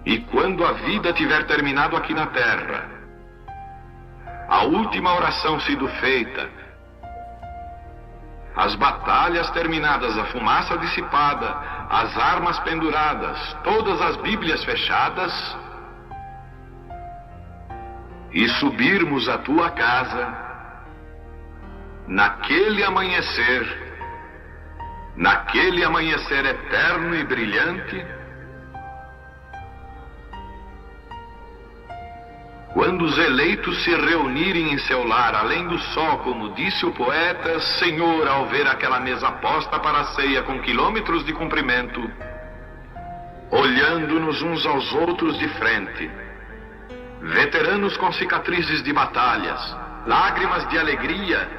E quando a vida tiver terminado aqui na terra, a última oração sido feita, as batalhas terminadas, a fumaça dissipada, as armas penduradas, todas as Bíblias fechadas, e subirmos à tua casa, naquele amanhecer eterno e brilhante, quando os eleitos se reunirem em seu lar, além do sol, como disse o poeta, Senhor, ao ver aquela mesa posta para a ceia com quilômetros de comprimento, olhando-nos uns aos outros de frente, veteranos com cicatrizes de batalhas, lágrimas de alegria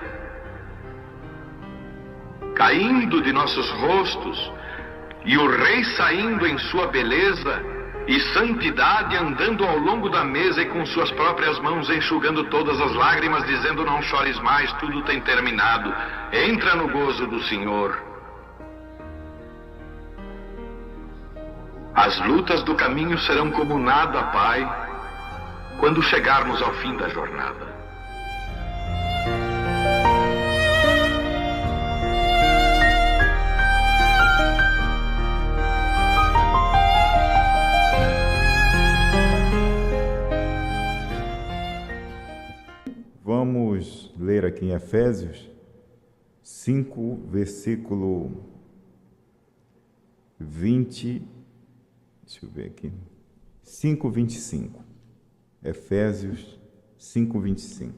caindo de nossos rostos, e o rei saindo em sua beleza e santidade, andando ao longo da mesa e com suas próprias mãos enxugando todas as lágrimas, dizendo: não chores mais, tudo tem terminado, entra no gozo do Senhor. As lutas do caminho serão como nada, Pai, quando chegarmos ao fim da jornada. Vamos ler aqui em Efésios 5, versículo 20, deixa eu ver aqui, 5:25. Efésios 5:25.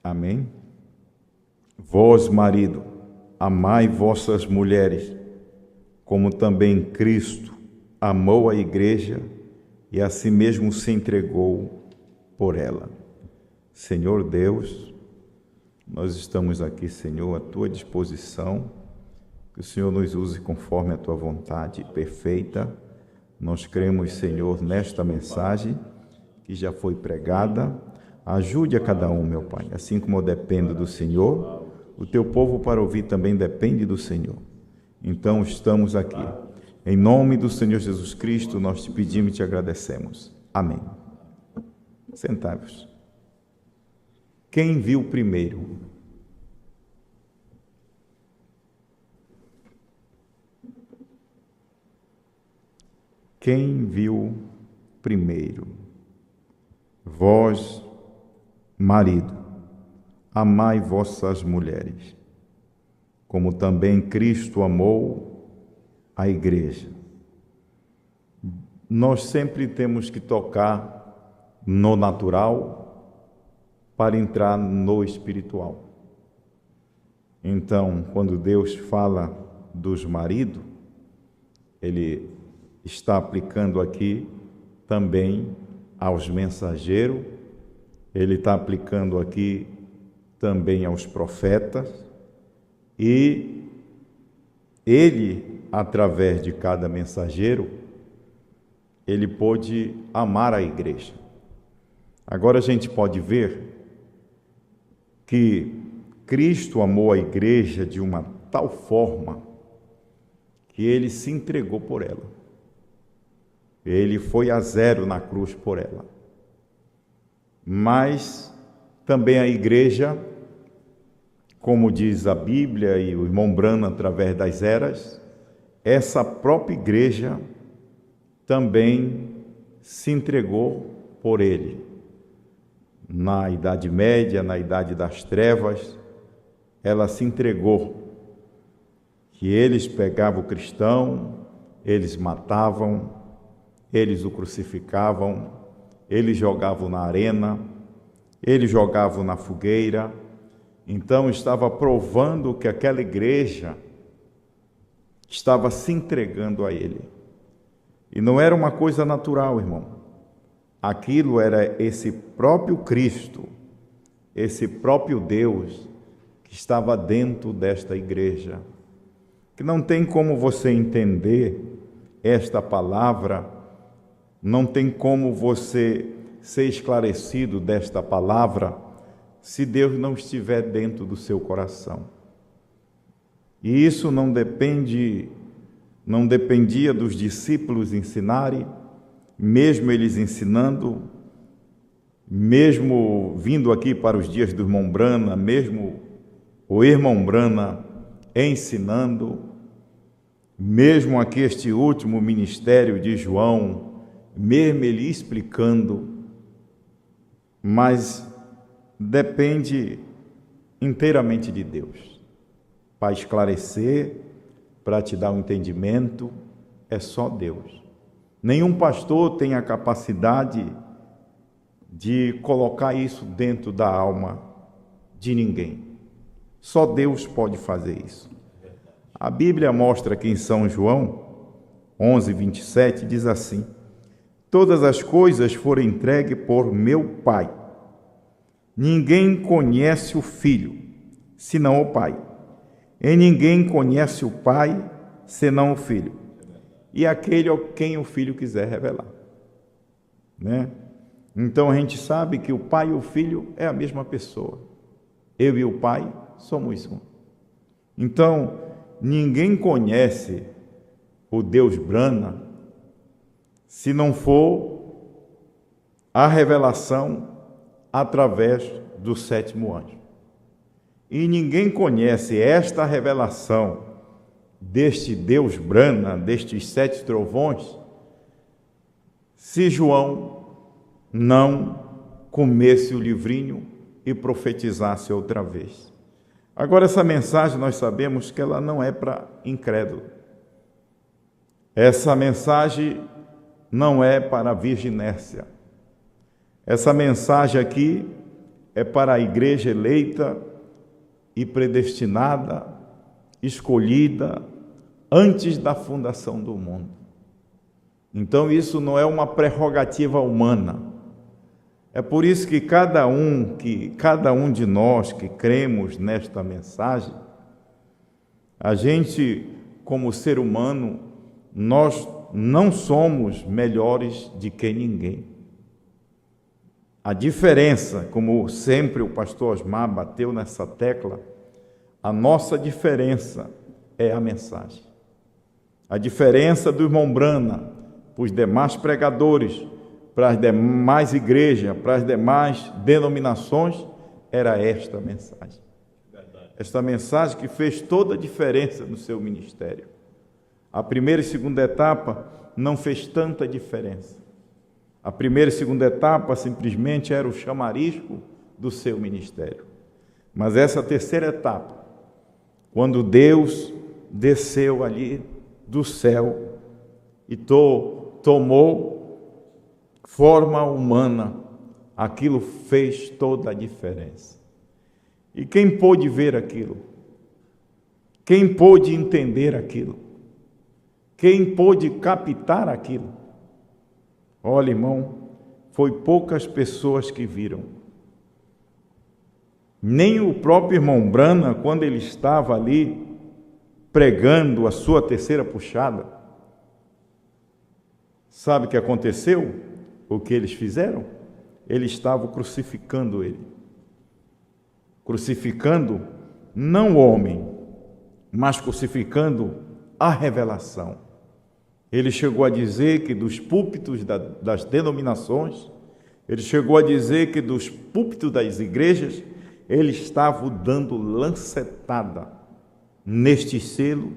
Amém? Vós, marido, amai vossas mulheres, como também Cristo amou a igreja e a si mesmo se entregou por ela. Senhor Deus, nós estamos aqui, Senhor, à tua disposição, que o Senhor nos use conforme a tua vontade perfeita. Nós cremos, Senhor, nesta mensagem que já foi pregada. Ajude a cada um, meu Pai, assim como eu dependo do Senhor, o teu povo para ouvir também depende do Senhor. Então estamos aqui. Em nome do Senhor Jesus Cristo, nós te pedimos e te agradecemos. Amém. Sentai-vos. Quem viu primeiro? Quem viu primeiro? Vós, marido, amai vossas mulheres, como também Cristo amou a igreja. Nós sempre temos que tocar no natural para entrar no espiritual. Então, quando Deus fala dos maridos, Ele está aplicando aqui também aos mensageiros, Ele está aplicando aqui também aos profetas, e Ele, através de cada mensageiro, Ele pôde amar a igreja. Agora a gente pode ver que Cristo amou a igreja de uma tal forma que Ele se entregou por ela. Ele foi a zero na cruz por ela. Mas também a igreja, como diz a Bíblia e o irmão Brano através das eras, essa própria igreja também se entregou por ele. Na Idade Média, na Idade das Trevas, ela se entregou. Que eles pegavam o cristão, eles matavam, eles o crucificavam, eles jogavam na arena, eles jogavam na fogueira. Então estava provando que aquela igreja estava se entregando a ele. E não era uma coisa natural, irmão. Aquilo era esse próprio Cristo, esse próprio Deus que estava dentro desta igreja. Que não tem como você entender esta palavra, não tem como você ser esclarecido desta palavra se Deus não estiver dentro do seu coração. E isso não depende não dependia dos discípulos ensinarem, mesmo eles ensinando, mesmo vindo aqui para os dias do irmão Brana, mesmo o irmão Brana ensinando, mesmo aqui este último ministério de João, mesmo ele explicando, mas depende inteiramente de Deus. Para esclarecer, para te dar um entendimento, é só Deus. Nenhum pastor tem a capacidade de colocar isso dentro da alma de ninguém. Só Deus pode fazer isso. A Bíblia mostra que em São João 11:27 diz assim: todas as coisas foram entregues por meu Pai. Ninguém conhece o Filho, senão o Pai. E ninguém conhece o Pai, senão o Filho. E aquele a quem o Filho quiser revelar. Né? Então a gente sabe que o Pai e o Filho é a mesma pessoa. Eu e o Pai somos um. Então, ninguém conhece o Deus Brana se não for a revelação através do sétimo anjo. E ninguém conhece esta revelação deste Deus Brana, destes 7 trovões, se João não comesse o livrinho e profetizasse outra vez. Agora, essa mensagem nós sabemos que ela não é para incrédulo. Essa mensagem não é para a virginércia. Essa mensagem aqui é para a igreja eleita e predestinada, escolhida antes da fundação do mundo. Então isso não é uma prerrogativa humana. É por isso que cada um de nós que cremos nesta mensagem, a gente, como ser humano, nós não somos melhores de que ninguém. A diferença, como sempre o pastor Osmar bateu nessa tecla, a nossa diferença é a mensagem. A diferença do irmão Brana para os demais pregadores, para as demais igrejas, para as demais denominações, era esta mensagem. Esta mensagem que fez toda a diferença no seu ministério. A primeira e segunda etapa não fez tanta diferença. A primeira e segunda etapa simplesmente era o chamarisco do seu ministério. Mas essa terceira etapa, quando Deus desceu ali do céu e tomou forma humana, aquilo fez toda a diferença. E quem pôde ver aquilo? Quem pôde entender aquilo? Quem pôde captar aquilo? Olha, irmão, foi poucas pessoas que viram. Nem o próprio irmão Brana, quando ele estava ali pregando a sua terceira puxada, sabe o que aconteceu? O que eles fizeram? Eles estavam crucificando ele. Crucificando não o homem, mas crucificando a revelação. Ele chegou a dizer que dos púlpitos das denominações, ele chegou a dizer que dos púlpitos das igrejas, ele estava dando lancetada neste selo,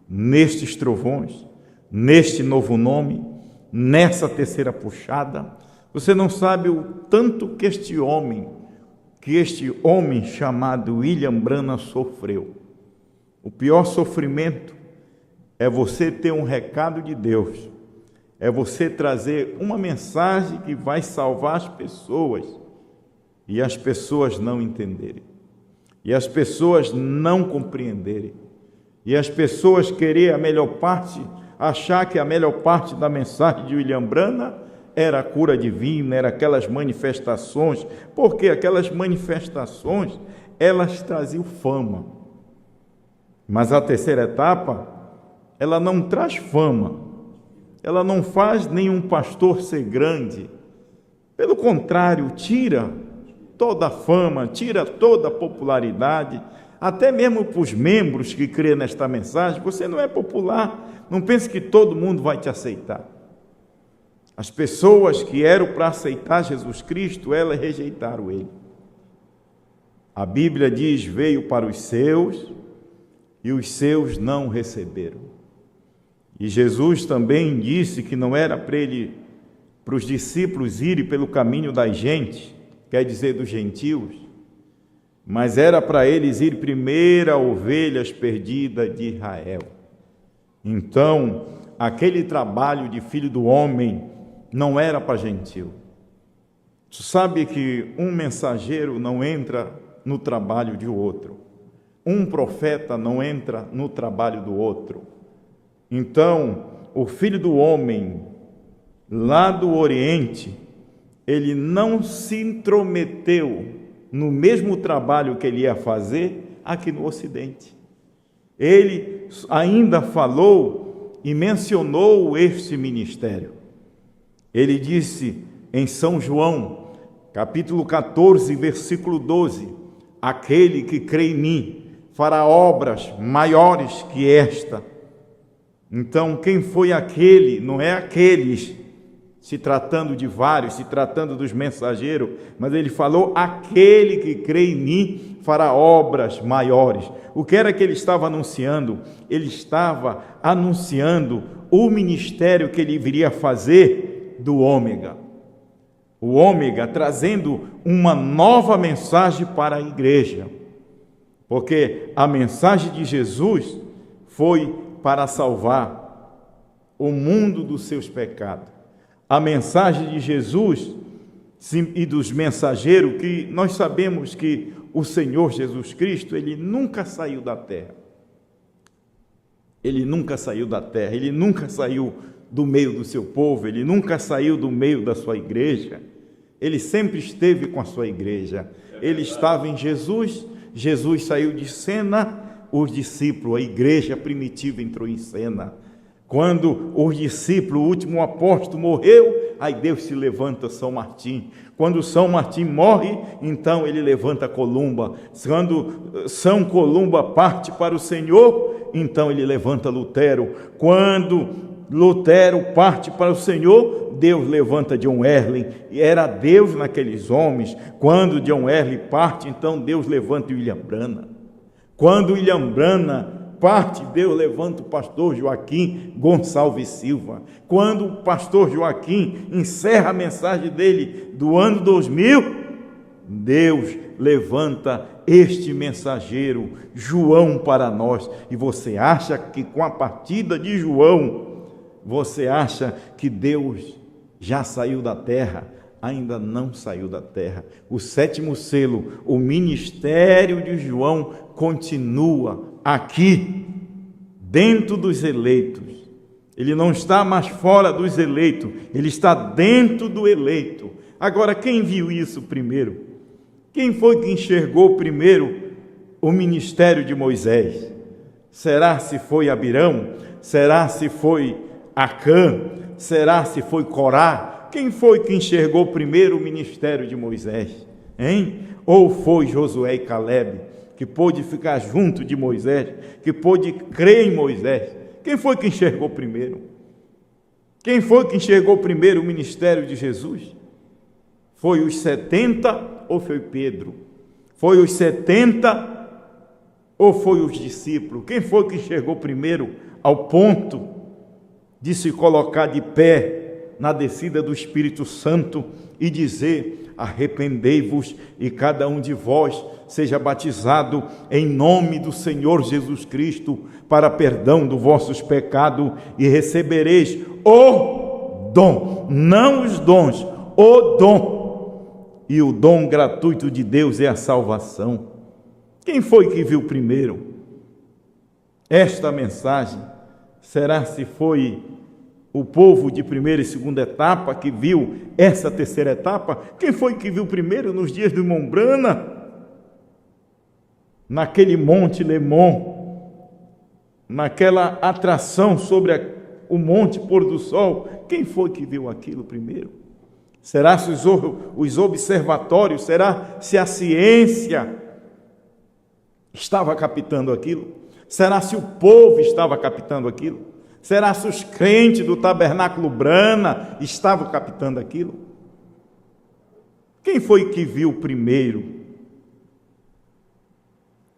nestes trovões, neste novo nome, nessa terceira puxada. Você não sabe o tanto que este homem chamado William Brana sofreu. O pior sofrimento é você ter um recado de Deus, é você trazer uma mensagem que vai salvar as pessoas, e as pessoas não entenderem, e as pessoas não compreenderem, e as pessoas querer a melhor parte, achar que a melhor parte da mensagem de William Brana era a cura divina, era aquelas manifestações, porque aquelas manifestações, elas traziam fama. Mas a terceira etapa, ela não traz fama, ela não faz nenhum pastor ser grande. Pelo contrário, tira toda a fama, tira toda a popularidade. até mesmo para os membros que crêem nesta mensagem, você não é popular, não pense que todo mundo vai te aceitar. As pessoas que eram para aceitar Jesus Cristo, elas rejeitaram Ele. A Bíblia diz, veio para os seus, e os seus não receberam. E Jesus também disse que não era para os discípulos irem pelo caminho das gentes, quer dizer, dos gentios, mas era para eles ir primeiro a ovelhas perdidas de Israel. Então, aquele trabalho de filho do homem não era para gentil. Tu sabe que um mensageiro não entra no trabalho de outro. Um profeta não entra no trabalho do outro. Então, o filho do homem, lá do Oriente, ele não se intrometeu no mesmo trabalho que ele ia fazer aqui no Ocidente. Ele ainda falou e mencionou este ministério. Ele disse em São João, capítulo 14, versículo 12, aquele que crê em mim fará obras maiores que esta. Então, quem foi aquele? Não é aqueles, se tratando de vários, se tratando dos mensageiros, mas ele falou, aquele que crê em mim fará obras maiores. O que era que ele estava anunciando? Ele estava anunciando o ministério que ele viria fazer do Ômega. O Ômega trazendo uma nova mensagem para a igreja, porque a mensagem de Jesus foi para salvar o mundo dos seus pecados. A mensagem de Jesus e dos mensageiros, que nós sabemos que o Senhor Jesus Cristo, ele nunca saiu da terra. Ele nunca saiu da terra, ele nunca saiu do meio do seu povo, ele nunca saiu do meio da sua igreja. Ele sempre esteve com a sua igreja. Ele estava em Jesus, Jesus saiu de cena, os discípulos, a igreja primitiva entrou em cena. Quando os discípulos, o último apóstolo morreu, aí Deus se levanta São Martim. Quando São Martim morre, então ele levanta Columba. Quando São Columba parte para o Senhor, então ele levanta Lutero. Quando Lutero parte para o Senhor, Deus levanta John Wesley. E era Deus naqueles homens. Quando John Wesley parte, então Deus levanta William Branham. Quando William Branham parte, Deus levanta o pastor Joaquim Gonçalves Silva. Quando o pastor Joaquim encerra a mensagem dele do ano 2000, Deus levanta este mensageiro, João, para nós. E você acha que com a partida de João, você acha que Deus já saiu da terra? Ainda não saiu da terra. O 7º selo, o ministério de João continua aqui, dentro dos eleitos. Ele não está mais fora dos eleitos, ele está dentro do eleito. Agora, quem viu isso primeiro? Quem foi que enxergou primeiro o ministério de Moisés? Será se foi Abirão? Será se foi Acã? Será se foi Corá? Quem foi que enxergou primeiro o ministério de Moisés? Hein? Ou foi Josué e Calebe, que pôde ficar junto de Moisés, que pôde crer em Moisés? Quem foi que enxergou primeiro? Quem foi que enxergou primeiro o ministério de Jesus? Foi os 70 ou foi Pedro? Foi os 70 ou foi os discípulos? Quem foi que enxergou primeiro ao ponto de se colocar de pé na descida do Espírito Santo e dizer: arrependei-vos e cada um de vós seja batizado em nome do Senhor Jesus Cristo para perdão dos vossos pecados e recebereis o dom, não os dons, o dom. E o dom gratuito de Deus é a salvação. Quem foi que viu primeiro esta mensagem? Será se foi o povo de primeira e segunda etapa que viu essa terceira etapa? Quem foi que viu primeiro nos dias de Mombrana? Naquele Monte Lemon, naquela atração sobre o Monte Pôr do Sol, quem foi que viu aquilo primeiro? Será se os observatórios, será se a ciência estava captando aquilo? Será se o povo estava captando aquilo? Será se os crentes do Tabernáculo Brana estavam captando aquilo? Quem foi que viu primeiro?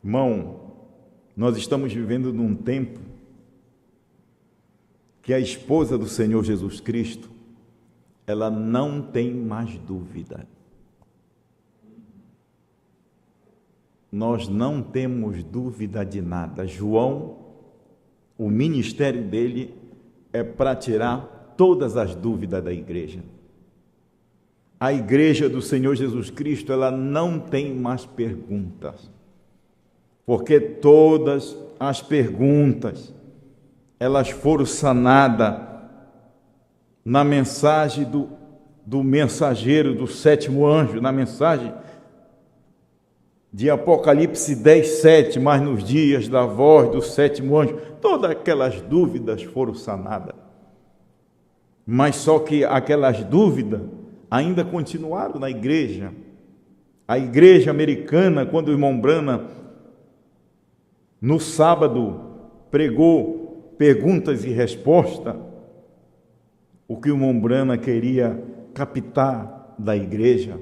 Irmão, nós estamos vivendo num tempo que a esposa do Senhor Jesus Cristo, ela não tem mais dúvida. Nós não temos dúvida de nada. João, o ministério dele é para tirar todas as dúvidas da igreja. A igreja do Senhor Jesus Cristo, ela não tem mais perguntas, porque todas as perguntas, elas foram sanadas na mensagem do mensageiro do sétimo anjo, na mensagem de Apocalipse 10:7, mas nos dias da voz do sétimo anjo, todas aquelas dúvidas foram sanadas. Mas só que aquelas dúvidas ainda continuaram na igreja. A igreja americana, quando o irmão Branham, no sábado, pregou perguntas e respostas, o que o irmão Branham queria captar da igreja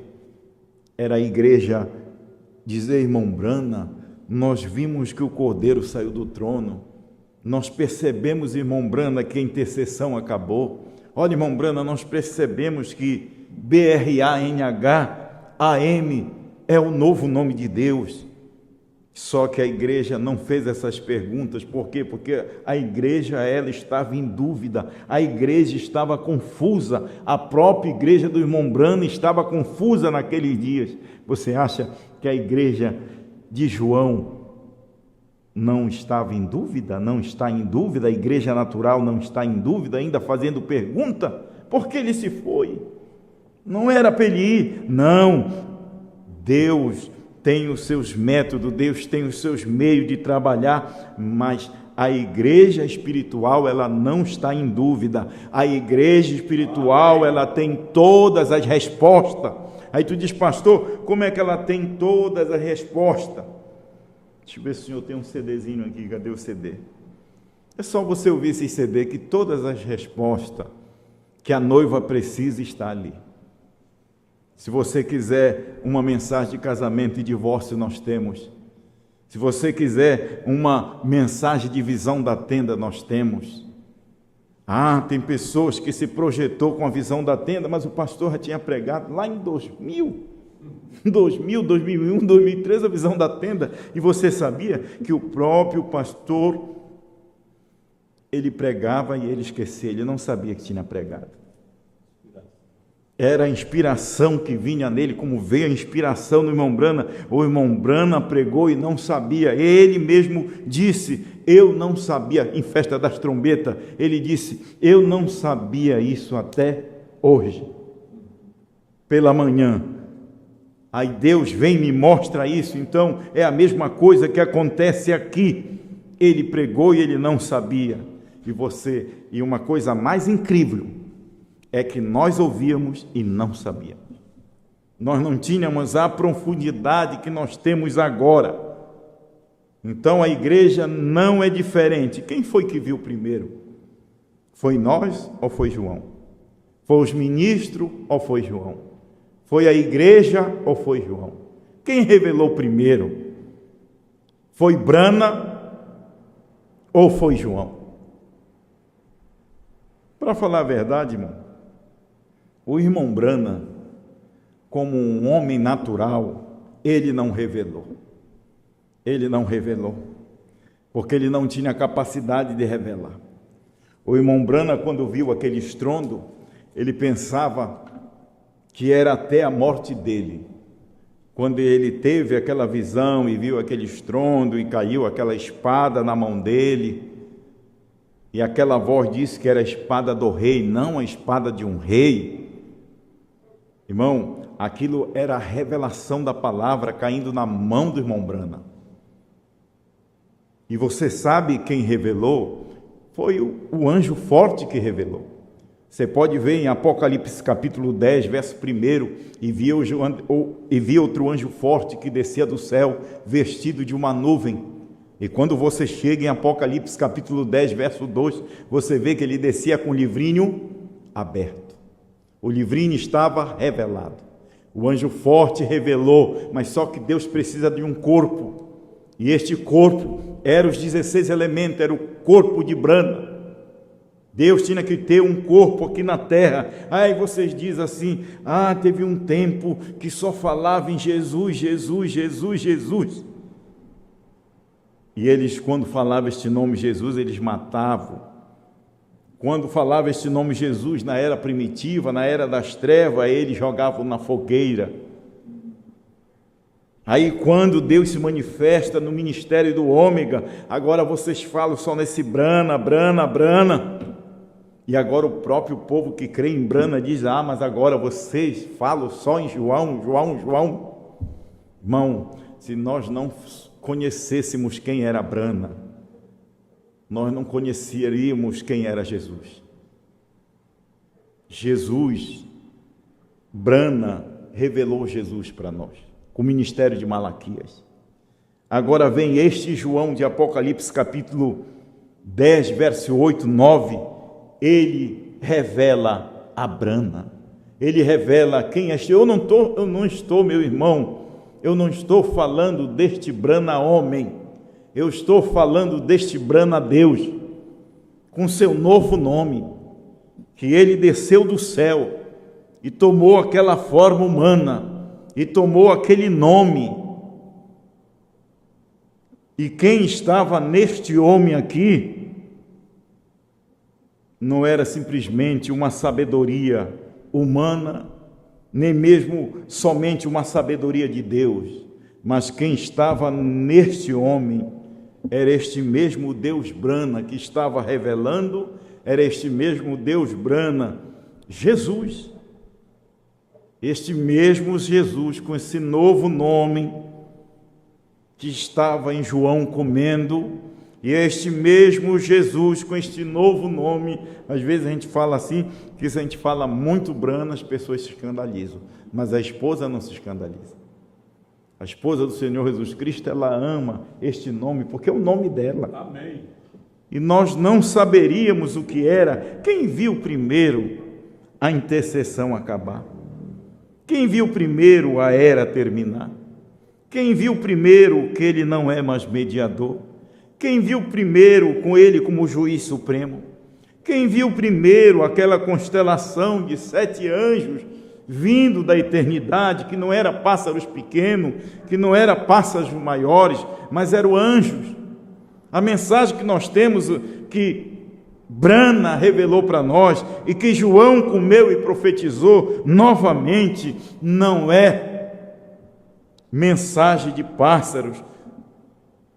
era a igreja dizer: irmão Branham, nós vimos que o Cordeiro saiu do trono, nós percebemos, irmão Branham, que a intercessão acabou. Olha, irmão Branham, nós percebemos que BRANH-AM é o novo nome de Deus. Só que a igreja não fez essas perguntas. Por quê? Porque a igreja, ela estava em dúvida, a igreja estava confusa, a própria igreja do irmão Branham estava confusa naqueles dias. Você acha que a igreja de João não estava em dúvida? Não está em dúvida? A igreja natural não está em dúvida, ainda fazendo pergunta? Por que ele se foi? Não era para ele ir? Não. Deus tem os seus métodos, Deus tem os seus meios de trabalhar, mas a igreja espiritual, ela não está em dúvida. A igreja espiritual, ela tem todas as respostas. Aí tu diz: pastor, como é que ela tem todas as respostas? Deixa eu ver se o senhor tem um CDzinho aqui. Cadê o CD? É só você ouvir esse CD, que todas as respostas que a noiva precisa está ali. Se você quiser uma mensagem de casamento e divórcio, nós temos. Se você quiser uma mensagem de visão da tenda, nós temos. Tem pessoas que se projetou com a visão da tenda, mas o pastor já tinha pregado lá em 2000, 2001, 2003, a visão da tenda. E você sabia que o próprio pastor, ele pregava e ele esquecia, ele não sabia que tinha pregado. Era a inspiração que vinha nele, como veio a inspiração no irmão Branham. O irmão Branham pregou e não sabia. Ele mesmo disse: eu não sabia, em festa das trombetas, ele disse: eu não sabia isso até hoje, pela manhã. Aí Deus vem e me mostra isso. Então é a mesma coisa que acontece aqui. Ele pregou e ele não sabia. E uma coisa mais incrível é que nós ouvíamos e não sabíamos. Nós não tínhamos a profundidade que nós temos agora. Então a igreja não é diferente. Quem foi que viu primeiro? Foi nós ou foi João? Foi os ministros ou foi João? Foi a igreja ou foi João? Quem revelou primeiro? Foi Branham ou foi João? Para falar a verdade, irmão, o irmão Branham, como um homem natural, ele não revelou. Ele não revelou, porque ele não tinha capacidade de revelar. O irmão Branham, quando viu aquele estrondo, ele pensava que era até a morte dele. Quando ele teve aquela visão e viu aquele estrondo e caiu aquela espada na mão dele, e aquela voz disse que era a espada do rei, não a espada de um rei. Irmão, aquilo era a revelação da palavra caindo na mão do irmão Branham. E você sabe quem revelou? Foi o anjo forte que revelou. Você pode ver em Apocalipse capítulo 10, verso 1, e vi outro anjo forte que descia do céu, vestido de uma nuvem. E quando você chega em Apocalipse capítulo 10, verso 2, você vê que ele descia com o livrinho aberto. O livrinho estava revelado. O anjo forte revelou, mas só que Deus precisa de um corpo. E este corpo era os 16 elementos, era o corpo de Brana. Deus tinha que ter um corpo aqui na terra. Aí vocês dizem assim, teve um tempo que só falava em Jesus, Jesus, Jesus, Jesus. E eles, quando falavam este nome Jesus, eles matavam. Quando falava este nome Jesus na era primitiva, na era das trevas, eles jogavam na fogueira. Aí quando Deus se manifesta no ministério do Ômega, agora vocês falam só nesse Brana, Brana, Brana. E agora o próprio povo que crê em Brana diz, mas agora vocês falam só em João, João, João. Irmão, se nós não conhecêssemos quem era Brana, nós não conheceríamos quem era Jesus. Jesus, Brana, revelou Jesus para nós, com o ministério de Malaquias. Agora vem este João de Apocalipse capítulo 10, verso 8, 9, ele revela a Brana, ele revela quem é este. Eu não estou, meu irmão, eu não estou falando deste Brana homem, eu estou falando deste Brana Deus, com seu novo nome, que ele desceu do céu e tomou aquela forma humana, e tomou aquele nome. E quem estava neste homem aqui, não era simplesmente uma sabedoria humana, nem mesmo somente uma sabedoria de Deus, mas quem estava neste homem era este mesmo Deus Brana que estava revelando, era este mesmo Deus Brana, Jesus. Este mesmo Jesus, com esse novo nome, que estava em João comendo, e este mesmo Jesus, com este novo nome, às vezes a gente fala assim, que se a gente fala muito Brana, as pessoas se escandalizam, mas a esposa não se escandaliza. A esposa do Senhor Jesus Cristo, ela ama este nome, porque é o nome dela. Amém. E nós não saberíamos o que era. Quem viu primeiro a intercessão acabar? Quem viu primeiro a era terminar? Quem viu primeiro que ele não é mais mediador? Quem viu primeiro com ele como juiz supremo? Quem viu primeiro aquela constelação de 7 anjos vindo da eternidade, que não era pássaros pequenos, que não era pássaros maiores, mas eram anjos? A mensagem que nós temos, que Brana revelou para nós, e que João comeu e profetizou novamente, não é mensagem de pássaros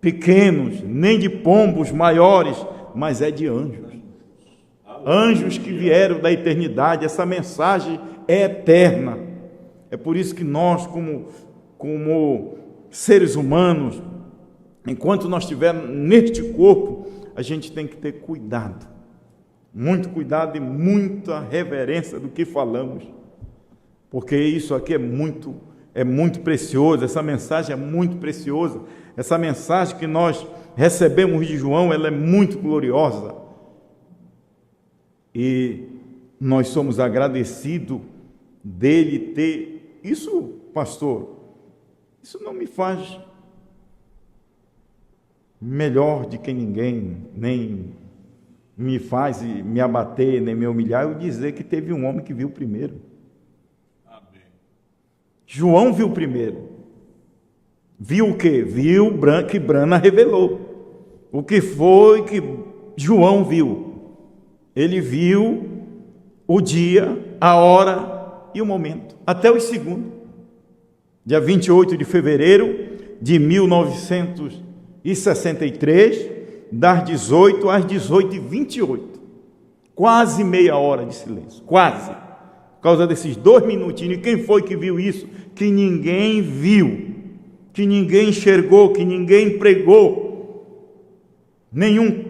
pequenos, nem de pombos maiores, mas é de anjos. Anjos que vieram da eternidade. Essa mensagem é eterna. É por isso que nós, como seres humanos, enquanto nós estivermos neste corpo, a gente tem que ter cuidado, muito cuidado e muita reverência do que falamos, porque isso aqui é muito precioso. Essa mensagem é muito preciosa. Essa mensagem que nós recebemos de João, ela é muito gloriosa. E nós somos agradecidos dele ter... Isso, pastor, isso não me faz melhor de que ninguém, nem me faz me abater, nem me humilhar, eu dizer que teve um homem que viu primeiro. Amém. João viu primeiro. Viu o quê? Viu que Brana revelou. O que foi que João viu? Ele viu o dia, a hora e o momento, até os segundos. Dia 28 de fevereiro de 1963, das 18 às 18h28. Quase meia hora de silêncio, quase. Por causa desses 2 minutinhos. E quem foi que viu isso? Que ninguém viu, que ninguém enxergou, que ninguém pregou. Nenhum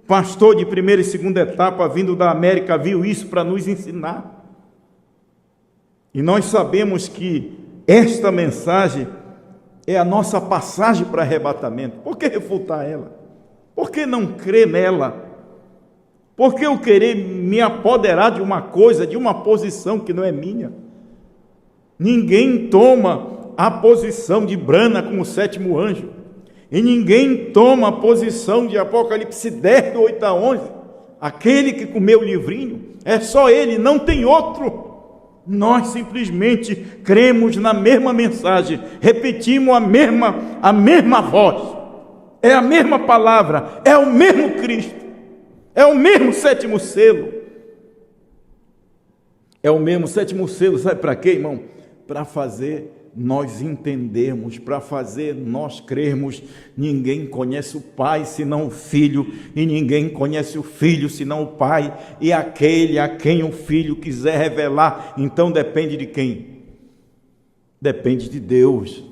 pastor de primeira e segunda etapa vindo da América viu isso para nos ensinar. E nós sabemos que esta mensagem é a nossa passagem para arrebatamento. Por que refutar ela? Por que não crer nela? Por que eu querer me apoderar de uma coisa, de uma posição que não é minha? Ninguém toma a posição de Brana como o sétimo anjo. E ninguém toma a posição de Apocalipse 10, do 8 a 11. Aquele que comeu o livrinho, é só ele, não tem outro. Nós simplesmente cremos na mesma mensagem, repetimos a mesma voz, é a mesma palavra, é o mesmo Cristo, é o mesmo sétimo selo. É o mesmo sétimo selo, sabe para quê, irmão? Para fazer nós entendermos, para fazer nós crermos. Ninguém conhece o Pai senão o Filho, e ninguém conhece o Filho senão o Pai, e aquele a quem o Filho quiser revelar. Então depende de quem? Depende de Deus.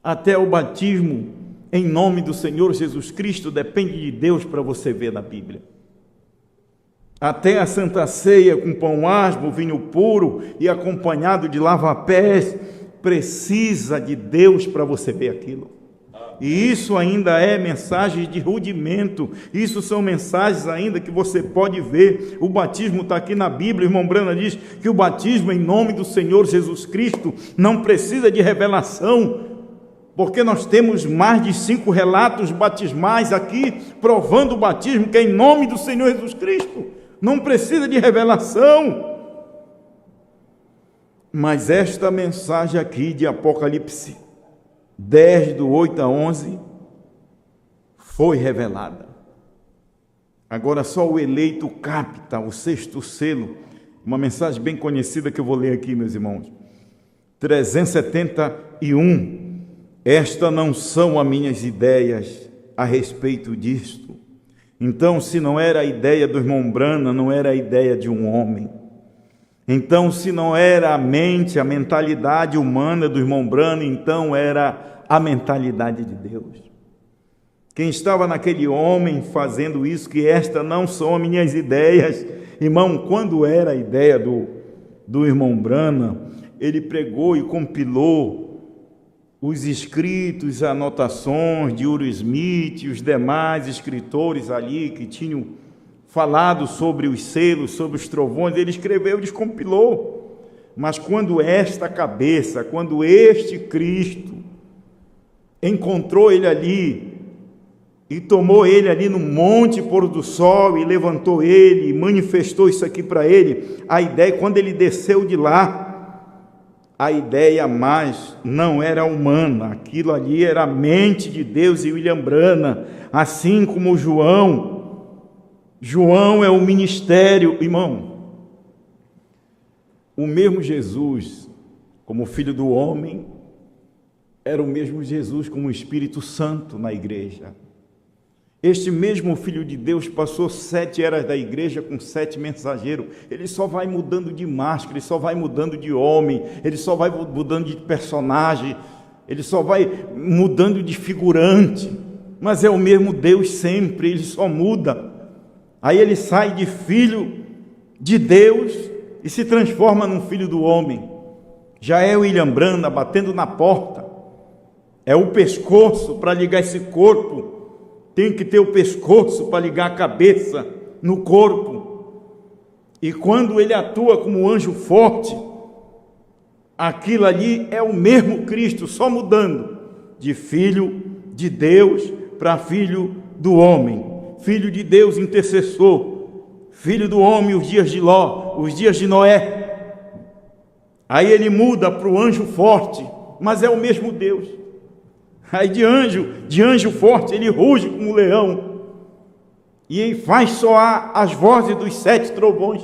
Até o batismo em nome do Senhor Jesus Cristo depende de Deus, para você ver na Bíblia. Até a Santa Ceia com pão asmo, vinho puro e acompanhado de lava-pés, precisa de Deus para você ver aquilo. E isso ainda é mensagem de rudimento, isso são mensagens ainda que você pode ver. O batismo está aqui na Bíblia. O irmão Brana diz que o batismo em nome do Senhor Jesus Cristo não precisa de revelação, porque nós temos mais de 5 relatos batismais aqui, provando o batismo que é em nome do Senhor Jesus Cristo. Não precisa de revelação. Mas esta mensagem aqui de Apocalipse 10, do 8 a 11, foi revelada. Agora só o eleito capta o sexto selo. Uma mensagem bem conhecida que eu vou ler aqui, meus irmãos. 371. Estas não são as minhas ideias a respeito disto. Então, se não era a ideia do irmão Brana, não era a ideia de um homem. Então, se não era a mente, a mentalidade humana do irmão Brana, então era a mentalidade de Deus. Quem estava naquele homem fazendo isso, que estas não são as minhas ideias. Irmão, quando era a ideia do irmão Brana, ele pregou e compilou os escritos, anotações de Uri Smith e os demais escritores ali que tinham falado sobre os selos, sobre os trovões. Ele escreveu, descompilou. Mas quando esta cabeça, quando este Cristo encontrou ele ali e tomou ele ali no monte pôr do sol e levantou ele e manifestou isso aqui para ele, a ideia, quando ele desceu de lá, a ideia mais não era humana, aquilo ali era a mente de Deus. E William Brana, assim como João é o ministério, irmão. O mesmo Jesus, como Filho do homem, era o mesmo Jesus como Espírito Santo na igreja. Este mesmo Filho de Deus passou 7 eras da igreja com 7 mensageiros. Ele só vai mudando de máscara, ele só vai mudando de homem, ele só vai mudando de personagem, ele só vai mudando de figurante, mas é o mesmo Deus sempre, ele só muda. Aí ele sai de filho de Deus e se transforma num filho do homem. Já é o William Brana batendo na porta, é o pescoço para ligar esse corpo. Tem que ter o pescoço para ligar a cabeça no corpo. E quando ele atua como anjo forte, aquilo ali é o mesmo Cristo, só mudando de filho de Deus para filho do homem. Filho de Deus, intercessor. Filho do homem, os dias de Ló, os dias de Noé. Aí ele muda para o anjo forte, mas é o mesmo Deus. Aí de anjo forte, ele ruge como um leão e faz soar as vozes dos 7 trovões,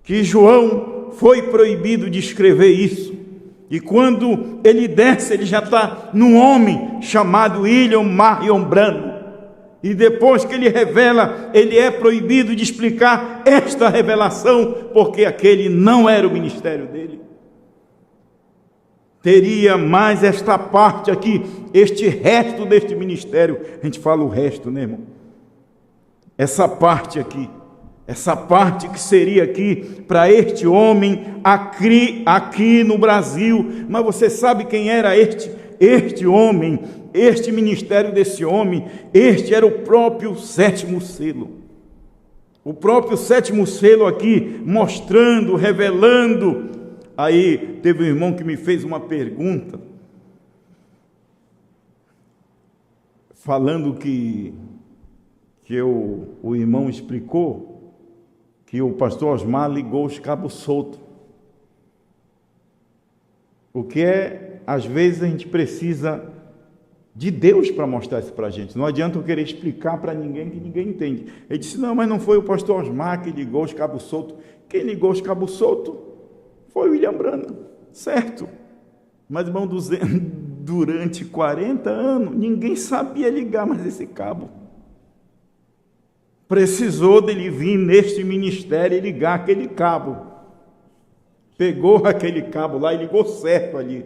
que João foi proibido de escrever isso. E quando ele desce, ele já está num homem chamado William Marion Brana. E depois que ele revela, ele é proibido de explicar esta revelação, porque aquele não era o ministério dele. Teria mais esta parte aqui, este resto deste ministério. A gente fala o resto, né, irmão? essa parte aqui, essa parte que seria aqui para este homem aqui no Brasil. Mas você sabe quem era este homem, este ministério desse homem? Este era o próprio sétimo selo. O próprio sétimo selo aqui, mostrando, revelando. Aí teve um irmão que me fez uma pergunta, falando que o irmão explicou que o pastor Osmar ligou os cabos soltos. O que é, às vezes a gente precisa de Deus para mostrar isso para a gente. Não adianta eu querer explicar para ninguém que ninguém entende. Ele disse, não, mas não foi o pastor Osmar que ligou os cabos soltos. Quem ligou os cabos soltos foi o William Branham, certo? Mas, irmão, durante 40 anos, ninguém sabia ligar mais esse cabo. Precisou dele vir neste ministério e ligar aquele cabo. Pegou aquele cabo lá e ligou certo ali,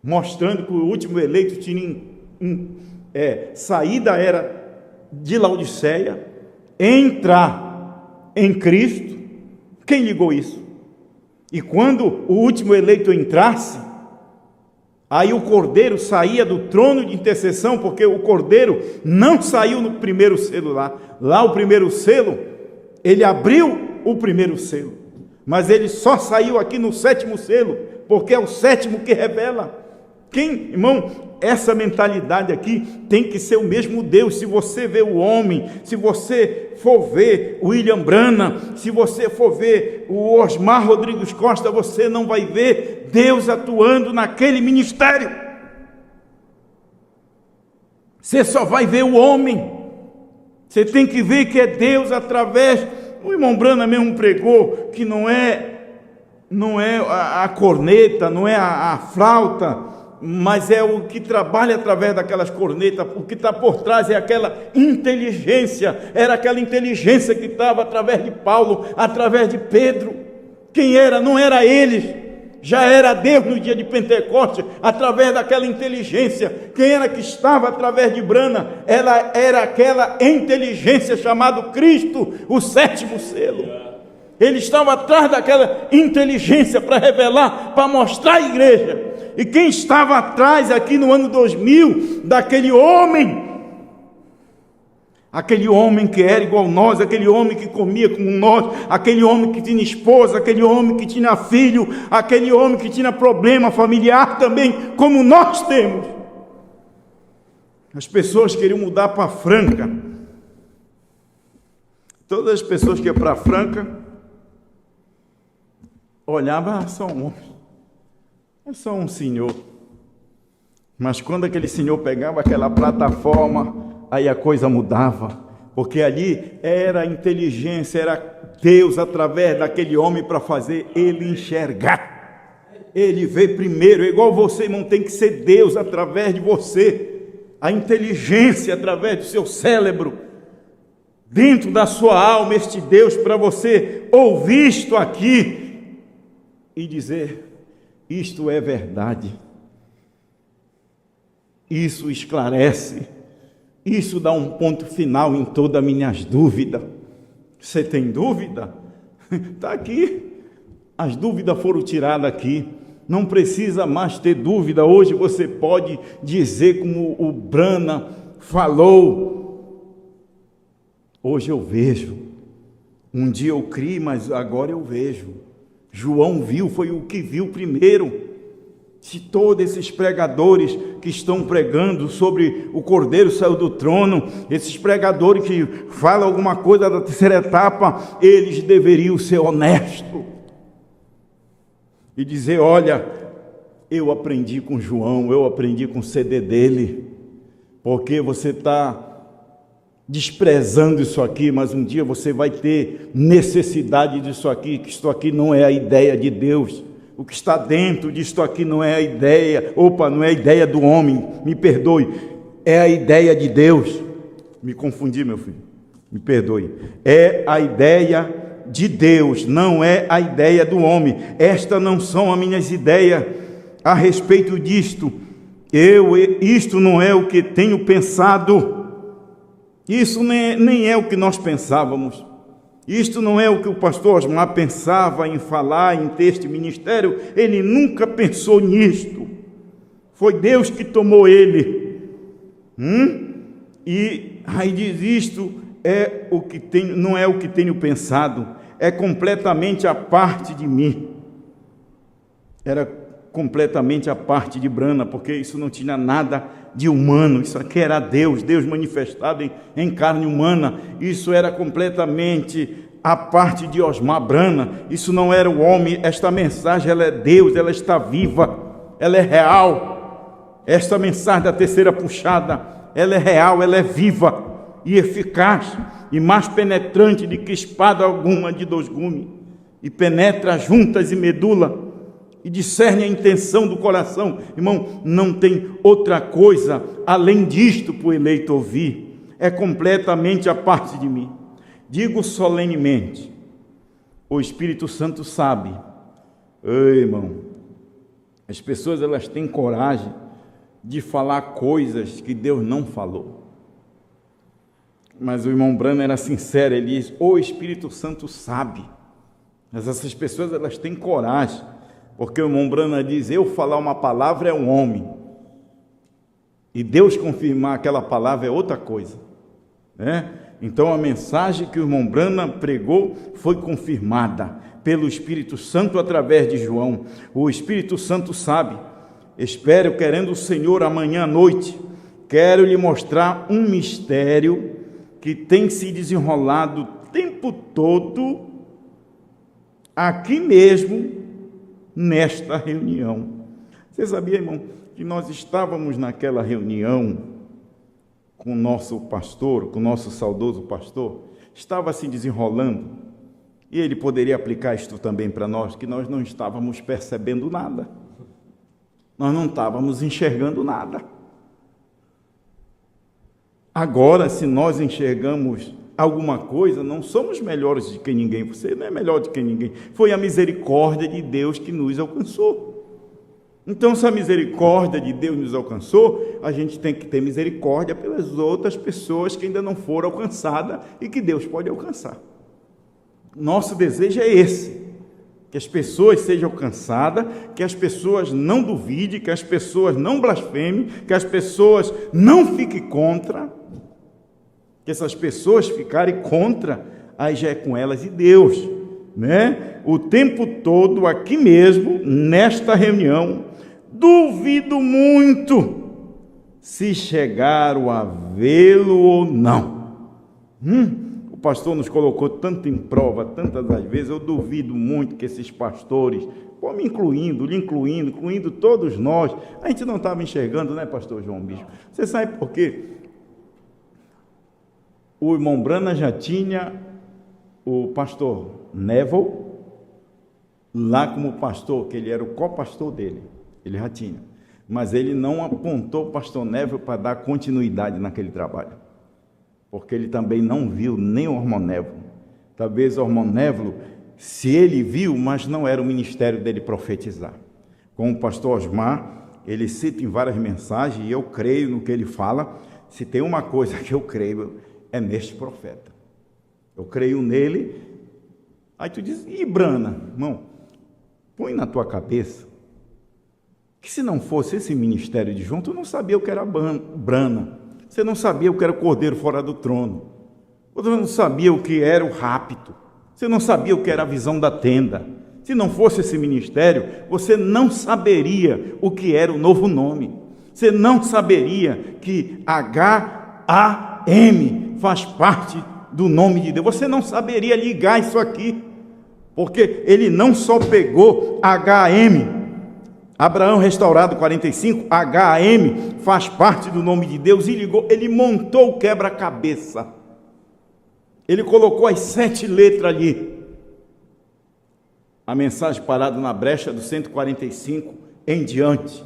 mostrando que o último eleito tinha sair da era de Laodiceia, entrar em Cristo. Quem ligou isso? E quando o último eleito entrasse, aí o Cordeiro saía do trono de intercessão, porque o Cordeiro não saiu no primeiro selo lá. Lá o primeiro selo, ele abriu o primeiro selo, mas ele só saiu aqui no sétimo selo, porque é o sétimo que revela. Irmão, essa mentalidade aqui tem que ser o mesmo Deus. Se você vê o homem, se você for ver o William Branham, se você for ver o Osmar Rodrigues Costa, você não vai ver Deus atuando naquele ministério. Você só vai ver o homem. Você tem que ver que é Deus através. O irmão Branham mesmo pregou que não é a corneta, não é a flauta, mas é o que trabalha através daquelas cornetas. O que está por trás é aquela inteligência. Era aquela inteligência que estava através de Paulo, através de Pedro. Quem era? Não era eles, já era Deus no dia de Pentecostes, através daquela inteligência. Quem era que estava através de Branham? Ela era aquela inteligência chamada Cristo, o sétimo selo. Ele estava atrás daquela inteligência para revelar, para mostrar a igreja. E quem estava atrás aqui no ano 2000, daquele homem que era igual nós, aquele homem que comia como nós, aquele homem que tinha esposa, aquele homem que tinha filho, aquele homem que tinha problema familiar também, como nós temos. As pessoas queriam mudar para Franca. Todas as pessoas que iam para Franca olhavam, só um homem. É só um senhor. Mas quando aquele senhor pegava aquela plataforma, aí a coisa mudava. Porque ali era a inteligência, era Deus através daquele homem para fazer ele enxergar. Ele vê primeiro, igual você, irmão, tem que ser Deus através de você. A inteligência através do seu cérebro. Dentro da sua alma, este Deus para você ouvir isto aqui e dizer: isto é verdade, isso esclarece, isso dá um ponto final em todas as minhas dúvidas. Você tem dúvida? Está aqui, as dúvidas foram tiradas aqui, não precisa mais ter dúvida. Hoje você pode dizer como o Branham falou. Hoje eu vejo, um dia eu criei, mas agora eu vejo. João viu, foi o que viu primeiro. Se todos esses pregadores que estão pregando sobre o Cordeiro saiu do trono, esses pregadores que falam alguma coisa da terceira etapa, eles deveriam ser honestos e dizer: olha, eu aprendi com João, eu aprendi com o CD dele, porque você está desprezando isso aqui, mas um dia você vai ter necessidade disso aqui, que isto aqui não é a ideia de Deus. O que está dentro disto aqui não é a ideia, não é a ideia do homem, me perdoe, é a ideia de Deus. Me confundi, meu filho, me perdoe. É a ideia de Deus, não é a ideia do homem. Estas não são as minhas ideias a respeito disto. Isto não é o que tenho pensado. Isso nem é o que nós pensávamos. Isto não é o que o pastor Osmar pensava em falar, em ter este ministério. Ele nunca pensou nisto. Foi Deus que tomou ele. E aí diz: isto é o que tenho, não é o que tenho pensado, é completamente a parte de mim. Era completamente a parte de Brana, porque isso não tinha nada de humano, isso aqui era Deus manifestado em carne humana. Isso era completamente a parte de Osmar Brana, isso não era o homem. Esta mensagem, ela é Deus, ela está viva, ela é real. Esta mensagem da terceira puxada, ela é real, ela é viva e eficaz, e mais penetrante do que espada alguma de 2 gumes, e penetra juntas e medula, e discerne a intenção do coração. Irmão, não tem outra coisa além disto para o eleito ouvir. É completamente a parte de mim. Digo solenemente, o Espírito Santo sabe. Ei, irmão, as pessoas, elas têm coragem de falar coisas que Deus não falou. Mas o irmão Brana era sincero, ele diz: o Espírito Santo sabe. Mas essas pessoas, elas têm coragem, porque o irmão Brana diz: eu falar uma palavra é um homem, e Deus confirmar aquela palavra é outra coisa, né? Então a mensagem que o irmão Brana pregou foi confirmada pelo Espírito Santo através de João. O Espírito Santo sabe. Espero, querendo o Senhor, amanhã à noite, quero lhe mostrar um mistério que tem se desenrolado o tempo todo aqui mesmo, nesta reunião. Você sabia, irmão, que nós estávamos naquela reunião com o nosso pastor, com o nosso saudoso pastor, estava se desenrolando, e ele poderia aplicar isto também para nós, que nós não estávamos percebendo nada, nós não estávamos enxergando nada. Agora, se nós enxergamos alguma coisa, não somos melhores do que ninguém. Você não é melhor do que ninguém. Foi a misericórdia de Deus que nos alcançou. Então, se a misericórdia de Deus nos alcançou, a gente tem que ter misericórdia pelas outras pessoas que ainda não foram alcançadas e que Deus pode alcançar. Nosso desejo é esse, que as pessoas sejam alcançadas, que as pessoas não duvidem, que as pessoas não blasfemem, que as pessoas não fiquem contra. Que essas pessoas ficarem contra, aí já é com elas e Deus, né? O tempo todo aqui mesmo, nesta reunião, duvido muito se chegaram a vê-lo ou não. O pastor nos colocou tanto em prova, tantas das vezes. Eu duvido muito que esses pastores, me incluindo todos nós, a gente não estava enxergando, né, pastor João Bispo? Você sabe por quê? O irmão Brana já tinha o pastor Neville lá como pastor, que ele era o co-pastor dele, ele já tinha, mas ele não apontou o pastor Neville para dar continuidade naquele trabalho, porque ele também não viu nem o irmão Neville. Talvez o irmão Neville, se ele viu, mas não era o ministério dele profetizar. Com o pastor Osmar, ele cita em várias mensagens, e eu creio no que ele fala. Se tem uma coisa que eu creio, é neste profeta. Eu creio nele. Aí tu diz: e Brana? Irmão, põe na tua cabeça que se não fosse esse ministério de João, tu não sabia o que era Brana. Você não sabia o que era o cordeiro fora do trono. Você não sabia o que era o rapto. Você não sabia o que era a visão da tenda. Se não fosse esse ministério, você não saberia o que era o novo nome. Você não saberia que H-A-M faz parte do nome de Deus. Você não saberia ligar isso aqui, porque ele não só pegou H-M, Abraão restaurado 45, H-M faz parte do nome de Deus, e ligou, ele montou o quebra-cabeça, ele colocou as 7 letras ali, a mensagem parada na brecha do 145 em diante.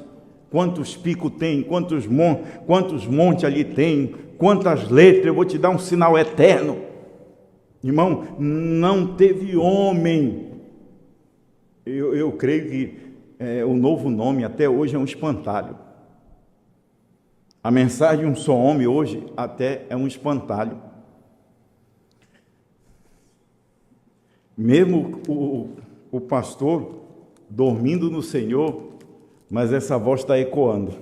Quantos picos tem, quantos montes ali tem, quantas letras, eu vou te dar um sinal eterno. Irmão, não teve homem. Eu creio que o novo nome até hoje é um espantalho. A mensagem de um só homem hoje até é um espantalho. Mesmo o pastor dormindo no Senhor, mas essa voz está ecoando.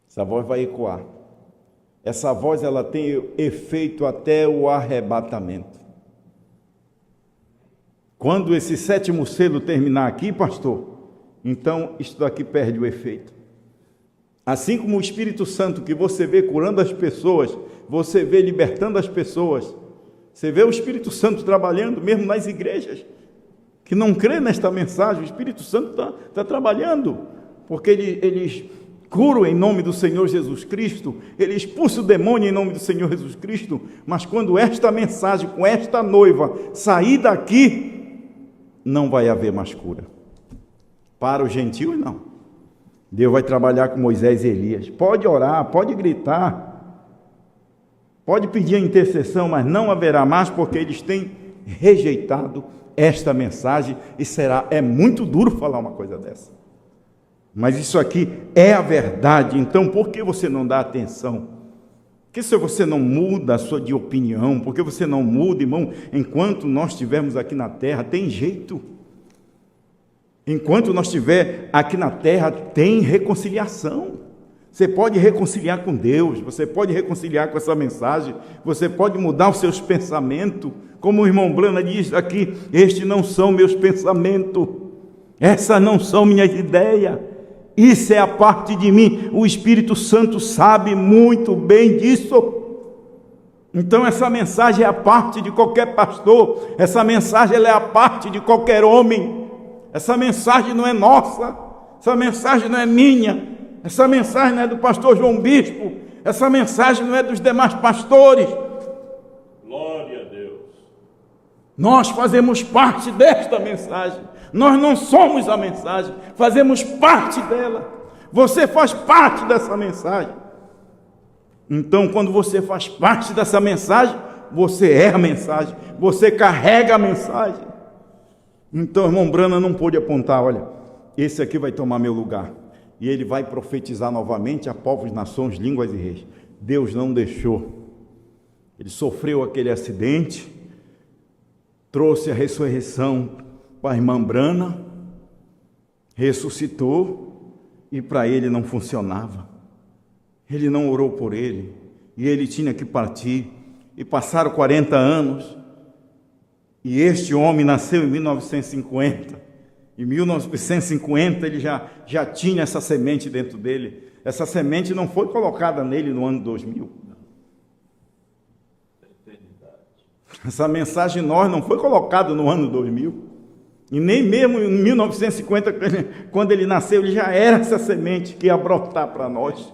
Essa voz vai ecoar. Essa voz, ela tem efeito até o arrebatamento. Quando esse 7º selo terminar aqui, pastor, então isso daqui perde o efeito. Assim como o Espírito Santo que você vê curando as pessoas, você vê libertando as pessoas, você vê o Espírito Santo trabalhando mesmo nas igrejas que não crê nesta mensagem. O Espírito Santo está trabalhando, porque eles curam em nome do Senhor Jesus Cristo, ele expulsa o demônio em nome do Senhor Jesus Cristo, mas quando esta mensagem, com esta noiva, sair daqui, não vai haver mais cura. Para os gentios, não. Deus vai trabalhar com Moisés e Elias. Pode orar, pode gritar, pode pedir a intercessão, mas não haverá mais, porque eles têm rejeitado esta mensagem, e é muito duro falar uma coisa dessa. Mas isso aqui é a verdade. Então, por que você não dá atenção? Por que se você não muda a sua de opinião? Por que você não muda, irmão? Enquanto nós estivermos aqui na terra, tem jeito. Enquanto nós estivermos aqui na terra, tem reconciliação. Você pode reconciliar com Deus, você pode reconciliar com essa mensagem, você pode mudar os seus pensamentos. Como o irmão Brana diz aqui, estes não são meus pensamentos, essas não são minhas ideias. Isso é a parte de mim. O Espírito Santo sabe muito bem disso. Então essa mensagem é a parte de qualquer pastor. Essa mensagem ela é a parte de qualquer homem. Essa mensagem não é nossa. Essa mensagem não é minha. Essa mensagem não é do pastor João Bispo. Essa mensagem não é dos demais pastores. Glória a Deus. Nós fazemos parte desta mensagem. Nós não somos a mensagem, fazemos parte dela. Você faz parte dessa mensagem. Então, quando você faz parte dessa mensagem, você é a mensagem, você carrega a mensagem. Então, o irmão Brana não pôde apontar, olha, esse aqui vai tomar meu lugar. E ele vai profetizar novamente a povos, nações, línguas e reis. Deus não deixou. Ele sofreu aquele acidente, trouxe a ressurreição para a irmã Brana, ressuscitou, e para ele não funcionava. Ele não orou por ele, e ele tinha que partir, e passaram 40 anos, e este homem nasceu em 1950, em 1950 ele já tinha essa semente dentro dele. Essa semente não foi colocada nele no ano 2000. Essa mensagem nós não foi colocada no ano 2000. E nem mesmo em 1950, quando ele nasceu, ele já era essa semente que ia brotar para nós.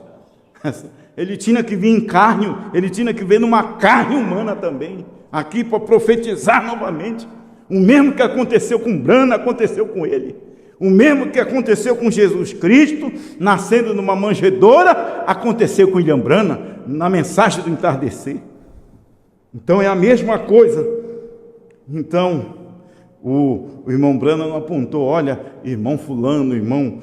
Ele tinha que vir em carne, ele tinha que vir numa carne humana também, aqui para profetizar novamente. O mesmo que aconteceu com Brana, aconteceu com ele. O mesmo que aconteceu com Jesus Cristo, nascendo numa manjedoura, aconteceu com William Brana, na mensagem do entardecer. Então é a mesma coisa. Então, o irmão Brana não apontou, olha, irmão fulano, irmão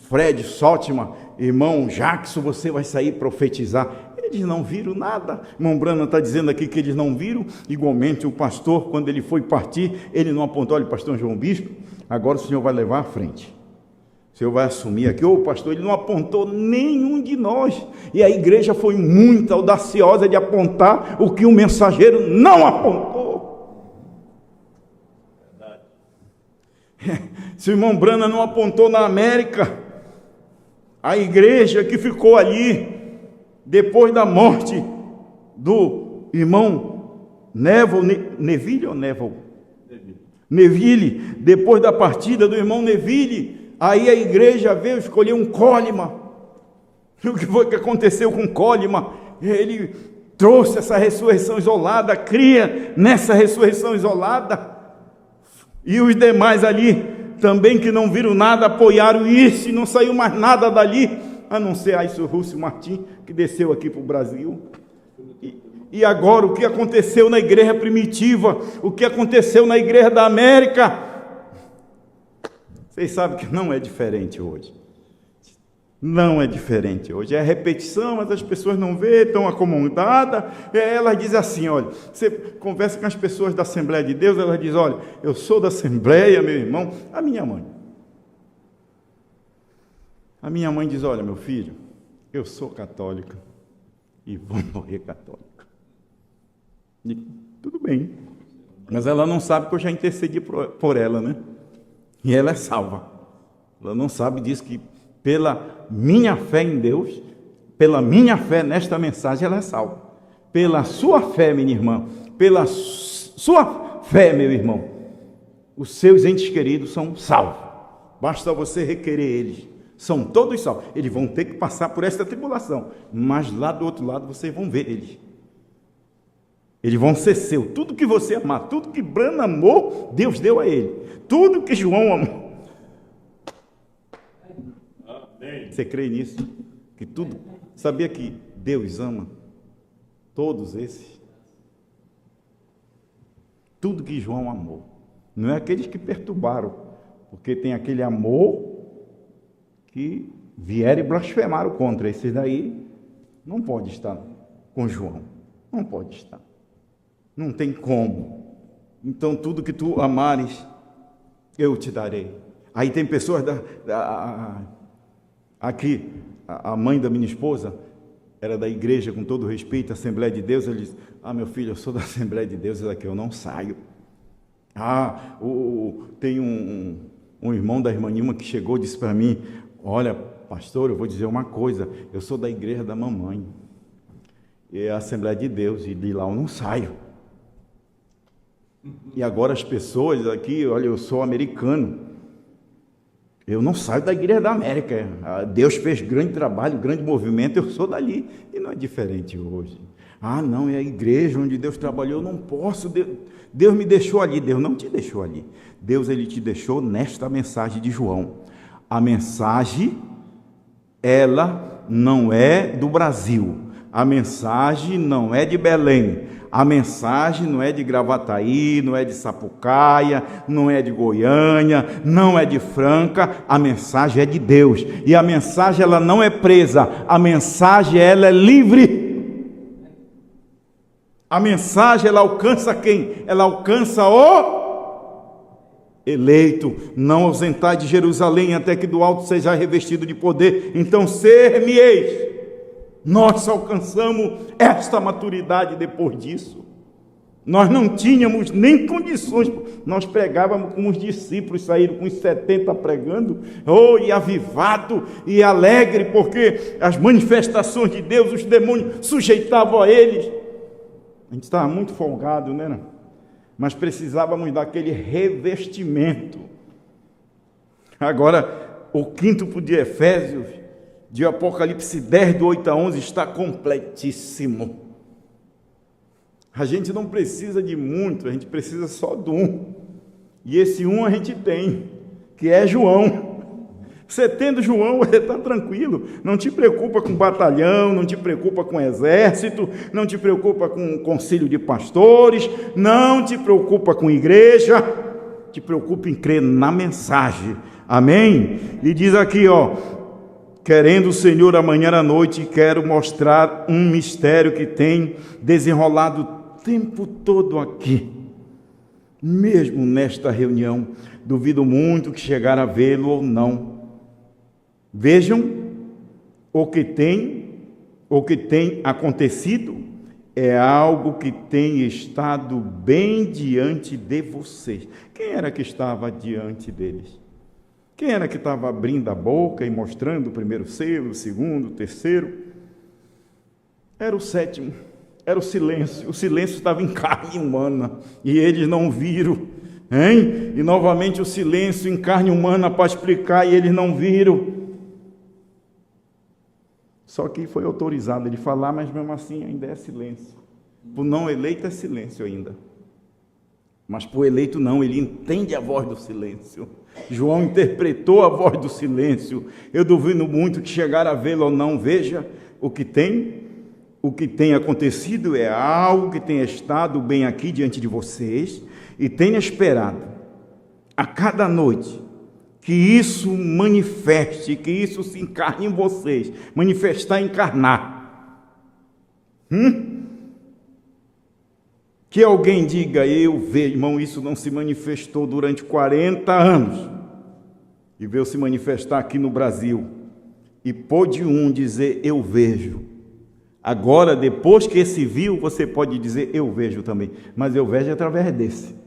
Fred Sótima, irmão Jackson, você vai sair profetizar. Eles não viram nada. O irmão Brana está dizendo aqui que eles não viram. Igualmente o pastor, quando ele foi partir, ele não apontou, olha, pastor João Bispo, agora o senhor vai levar à frente. O senhor vai assumir aqui. Ô pastor, ele não apontou nenhum de nós. E a igreja foi muito audaciosa de apontar o que o mensageiro não apontou. Se o irmão Brana não apontou na América, a igreja que ficou ali, depois da morte do irmão Neville, depois da partida do irmão Neville, aí a igreja veio escolher um Coleman. E o que foi que aconteceu com Coleman? Ele trouxe essa ressurreição isolada, cria nessa ressurreição isolada. E os demais ali, também que não viram nada, apoiaram isso, e não saiu mais nada dali, a não ser Aissur Rússio Martim, que desceu aqui para o Brasil. E agora, o que aconteceu na igreja primitiva, o que aconteceu na igreja da América, vocês sabem que não é diferente hoje. Não é diferente hoje, é repetição, mas as pessoas não vê, estão acomodadas. Elas dizem assim, olha, você conversa com as pessoas da Assembleia de Deus, elas dizem, olha, eu sou da Assembleia, meu irmão. A minha mãe diz, olha, meu filho, eu sou católica e vou morrer católica. E tudo bem, mas ela não sabe que eu já intercedi por ela, né? E ela é salva. Ela não sabe disso, que pela minha fé em Deus, pela minha fé nesta mensagem, ela é salva. Pela sua fé, minha irmã, pela sua fé, meu irmão, os seus entes queridos são salvos. Basta você requerer eles. São todos salvos. Eles vão ter que passar por esta tribulação, mas lá do outro lado vocês vão ver eles. Eles vão ser seu. Tudo que você amar, tudo que Brana amou, Deus deu a ele. Tudo que João amou. Você crê nisso? Que tudo? Sabia que Deus ama todos esses? Tudo que João amou. Não é aqueles que perturbaram, porque tem aquele amor que vieram e blasfemaram contra. Esses daí não pode estar com João. Não pode estar. Não tem como. Então tudo que tu amares, eu te darei. Aí tem pessoas aqui, a mãe da minha esposa era da igreja, com todo respeito, Assembleia de Deus. Ele disse, meu filho, eu sou da Assembleia de Deus, daqui eu não saio. Tem um irmão da irmã Nilma que chegou e disse para mim, olha, pastor, eu vou dizer uma coisa, eu sou da igreja da mamãe, é a Assembleia de Deus, e de lá eu não saio. E agora as pessoas aqui, olha, eu sou americano, eu não saio da igreja da América. Deus fez grande trabalho, grande movimento, eu sou dali. E não é diferente hoje. Não, é a igreja onde Deus trabalhou, eu não posso, Deus me deixou ali. Deus não te deixou ali. Deus, ele te deixou nesta mensagem de João. A mensagem, ela não é do Brasil. A mensagem não é de Belém. A mensagem não é de Gravataí, não é de Sapucaia, não é de Goiânia, não é de Franca. A mensagem é de Deus. E a mensagem, ela não é presa. A mensagem, ela é livre. A mensagem, ela alcança quem? Ela alcança o eleito. Não ausentai de Jerusalém até que do alto seja revestido de poder. Então ser-me-eis. Nós alcançamos esta maturidade depois disso. Nós não tínhamos nem condições. Nós pregávamos com os discípulos, saíram com os 70 pregando, e avivado e alegre, porque as manifestações de Deus, os demônios sujeitavam a eles. A gente estava muito folgado, né? Mas precisávamos daquele revestimento. Agora, o quinto de Efésios, de Apocalipse 10, do 8 a 11, está completíssimo. A gente não precisa de muito, a gente precisa só de um. E esse um a gente tem, que é João. Você tendo João, você está tranquilo. Não te preocupa com batalhão, não te preocupa com exército, não te preocupa com concílio de pastores, não te preocupa com igreja, te preocupa em crer na mensagem. Amém? E diz aqui, querendo o Senhor amanhã à noite, quero mostrar um mistério que tem desenrolado o tempo todo aqui, mesmo nesta reunião. Duvido muito que chegar a vê-lo ou não. Vejam, o que tem acontecido é algo que tem estado bem diante de vocês. Quem era que estava diante deles? Quem era que estava abrindo a boca e mostrando o primeiro selo, o segundo, o terceiro? Era o sétimo, era o silêncio. O silêncio estava em carne humana e eles não viram, hein? E novamente o silêncio em carne humana para explicar e eles não viram. Só que foi autorizado ele falar, mas mesmo assim ainda é silêncio. Para o não eleito é silêncio ainda. Mas para o eleito não, ele entende a voz do silêncio. João interpretou a voz do silêncio. Eu duvido muito que chegar a vê-lo ou não. Veja, o que tem acontecido é algo que tem estado bem aqui diante de vocês e tem esperado a cada noite que isso manifeste, que isso se encarne em vocês. Manifestar, encarnar. Que alguém diga, eu vejo, irmão, isso não se manifestou durante 40 anos. E veio se manifestar aqui no Brasil. E pôde um dizer, eu vejo. Agora, depois que esse viu, você pode dizer, eu vejo também. Mas eu vejo através desse.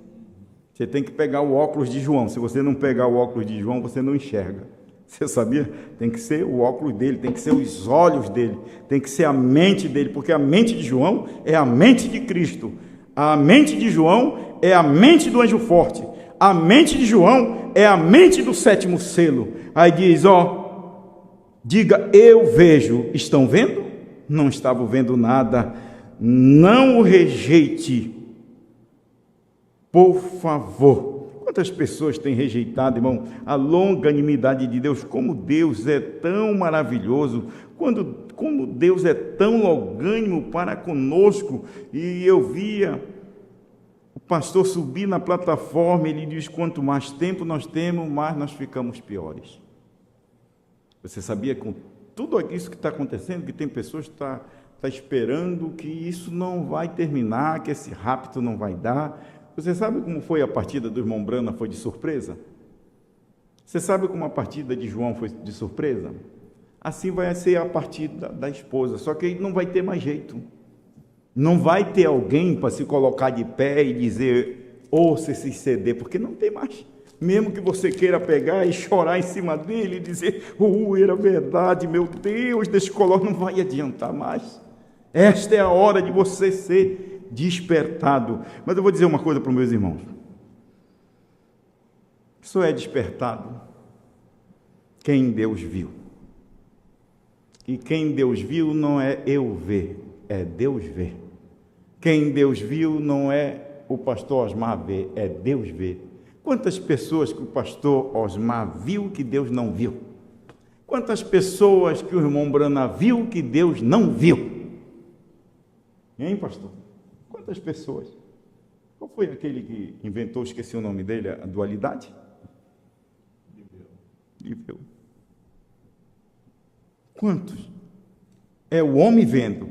Você tem que pegar o óculos de João. Se você não pegar o óculos de João, você não enxerga. Você sabia? Tem que ser o óculos dele, tem que ser os olhos dele, tem que ser a mente dele, porque a mente de João é a mente de Cristo. A mente de João é a mente do anjo forte. A mente de João é a mente do 7º selo. Aí diz, diga, eu vejo. Estão vendo? Não estavam vendo nada. Não o rejeite. Por favor. Quantas pessoas têm rejeitado, irmão, a longanimidade de Deus? Como Deus é tão maravilhoso, como Deus é tão longânimo para conosco. E eu via o pastor subir na plataforma, ele diz, quanto mais tempo nós temos, mais nós ficamos piores. Você sabia com tudo isso que está acontecendo, que tem pessoas que estão esperando que isso não vai terminar, que esse rapto não vai dar. Você sabe como foi a partida do irmão Brana? Foi de surpresa? Você sabe como a partida de João foi de surpresa? Assim vai ser a partida da esposa, só que aí não vai ter mais jeito. Não vai ter alguém para se colocar de pé e dizer, ouça esse CD, porque não tem mais. Mesmo que você queira pegar e chorar em cima dele e dizer, era verdade, meu Deus, deixa eu colocar, não vai adiantar mais. Esta é a hora de você ser despertado. Mas eu vou dizer uma coisa para os meus irmãos. Só é despertado quem Deus viu. E quem Deus viu não é eu ver, é Deus ver. Quem Deus viu não é o pastor Osmar ver, é Deus ver. Quantas pessoas que o pastor Osmar viu que Deus não viu? Quantas pessoas que o irmão Brana viu que Deus não viu? Hein, pastor? Quantas pessoas? Qual foi aquele que inventou, esqueci o nome dele, a dualidade? Liveu. Quantos? É o homem vendo,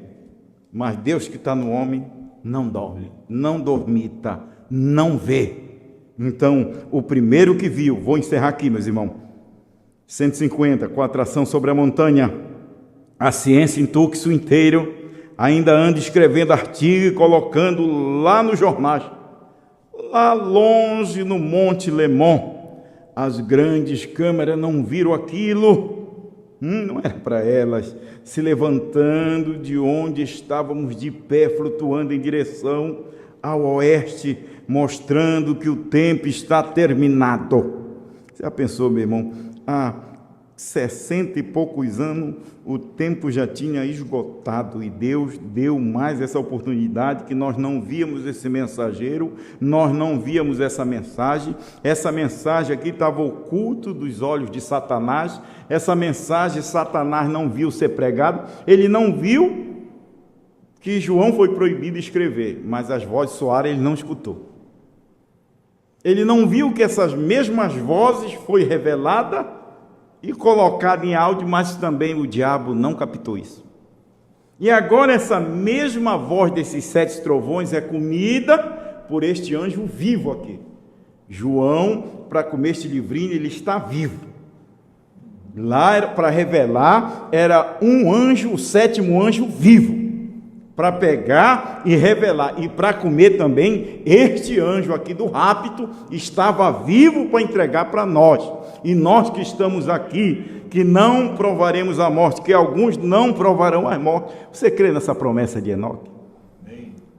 mas Deus que está no homem não dorme, não dormita, não vê. Então, o primeiro que viu, vou encerrar aqui, meus irmãos, 150, com a atração sobre a montanha, a ciência em Tuxo inteiro, ainda anda escrevendo artigo e colocando lá nos jornais, lá longe no Monte Lemon, as grandes câmeras não viram aquilo, não era para elas, se levantando de onde estávamos de pé, flutuando em direção ao oeste, mostrando que o tempo está terminado. Você já pensou, meu irmão, há 60 e poucos anos, o tempo já tinha esgotado e Deus deu mais essa oportunidade, que nós não víamos esse mensageiro, nós não víamos essa mensagem aqui estava oculto dos olhos de Satanás, essa mensagem Satanás não viu ser pregado, ele não viu que João foi proibido de escrever, mas as vozes soaram, ele não escutou. Ele não viu que essas mesmas vozes foi revelada e colocada em áudio, mas também o diabo não captou isso. E agora essa mesma voz desses 7 trovões é comida por este anjo vivo aqui. João, para comer este livrinho, ele está vivo. Lá, para revelar, era um anjo, o 7º anjo vivo, para pegar e revelar, e para comer também, este anjo aqui do rapto estava vivo para entregar para nós, e nós que estamos aqui, que não provaremos a morte, que alguns não provarão a morte. Você crê nessa promessa de Enoque?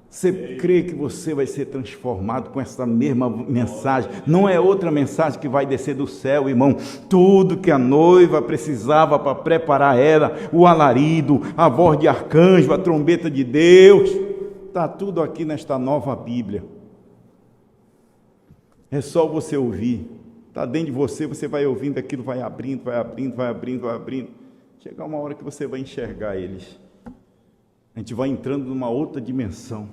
Você crê que você vai ser transformado com essa mesma mensagem? Não é outra mensagem que vai descer do céu, irmão. Tudo que a noiva precisava para preparar ela, o alarido, a voz de arcanjo, a trombeta de Deus, está tudo aqui nesta nova Bíblia. É só você ouvir. Está dentro de você, você vai ouvindo aquilo, vai abrindo, vai abrindo, vai abrindo, vai abrindo. Chega uma hora que você vai enxergar eles. A gente vai entrando numa outra dimensão.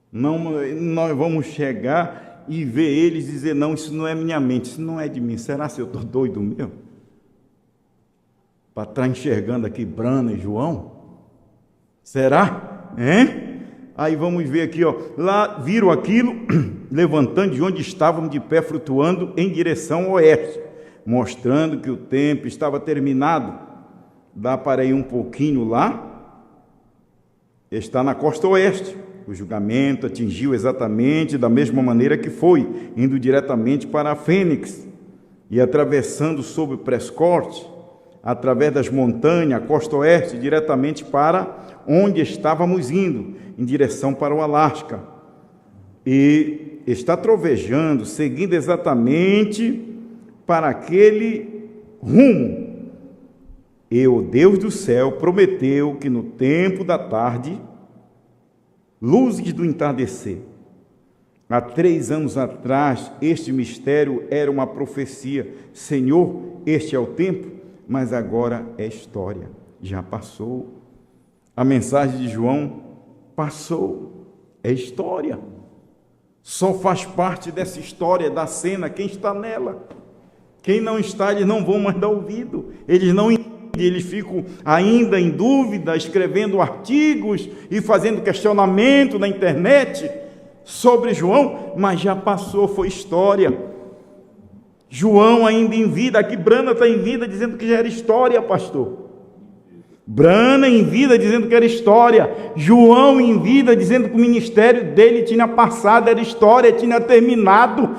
Não, nós vamos chegar e ver eles e dizer, não, isso não é minha mente, isso não é de mim. Será se eu estou doido mesmo? Para estar enxergando aqui Brana e João? Será? Hein? Aí vamos ver aqui, ó. Lá viram aquilo, levantando de onde estavam de pé, flutuando em direção ao oeste, mostrando que o tempo estava terminado. Dá para ir um pouquinho lá, está na costa oeste. O julgamento atingiu exatamente da mesma maneira que foi, indo diretamente para a Fênix e atravessando sobre o Prescott, através das montanhas, a costa oeste, diretamente para onde estávamos indo, em direção para o Alasca. E está trovejando, seguindo exatamente para aquele rumo. E o Deus do céu prometeu que no tempo da tarde, luzes do entardecer. Há 3 anos atrás, este mistério era uma profecia. Senhor, este é o tempo, mas agora é história. Já passou. A mensagem de João passou. É história. Só faz parte dessa história, da cena, quem está nela. Quem não está, eles não vão mais dar ouvido. Eles não entendem. Eles ficam ainda em dúvida, escrevendo artigos e fazendo questionamento na internet sobre João, mas já passou, foi história. João ainda em vida, aqui Brana está em vida dizendo que já era história, pastor. Brana em vida dizendo que era história. João em vida dizendo que o ministério dele tinha passado, era história, tinha terminado.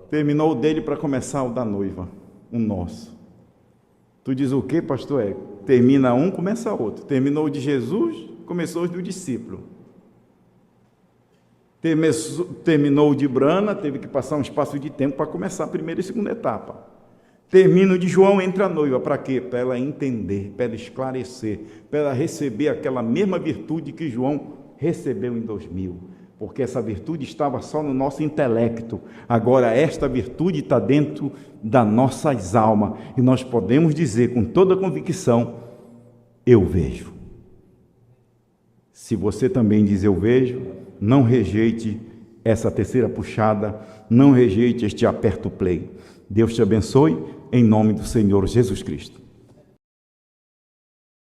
Terminou o dele para começar o da noiva, o nosso. Tu diz o quê, pastor? Termina um, começa outro. Terminou o de Jesus, começou o do discípulo. Terminou o de Brana, teve que passar um espaço de tempo para começar a primeira e segunda etapa. Termina o de João, entra a noiva. Para quê? Para ela entender, para ela esclarecer, para ela receber aquela mesma virtude que João recebeu em 2000. Porque essa virtude estava só no nosso intelecto. Agora esta virtude está dentro das nossas almas. E nós podemos dizer com toda convicção, eu vejo. Se você também diz eu vejo, não rejeite essa terceira puxada, não rejeite este aperto play. Deus te abençoe, em nome do Senhor Jesus Cristo.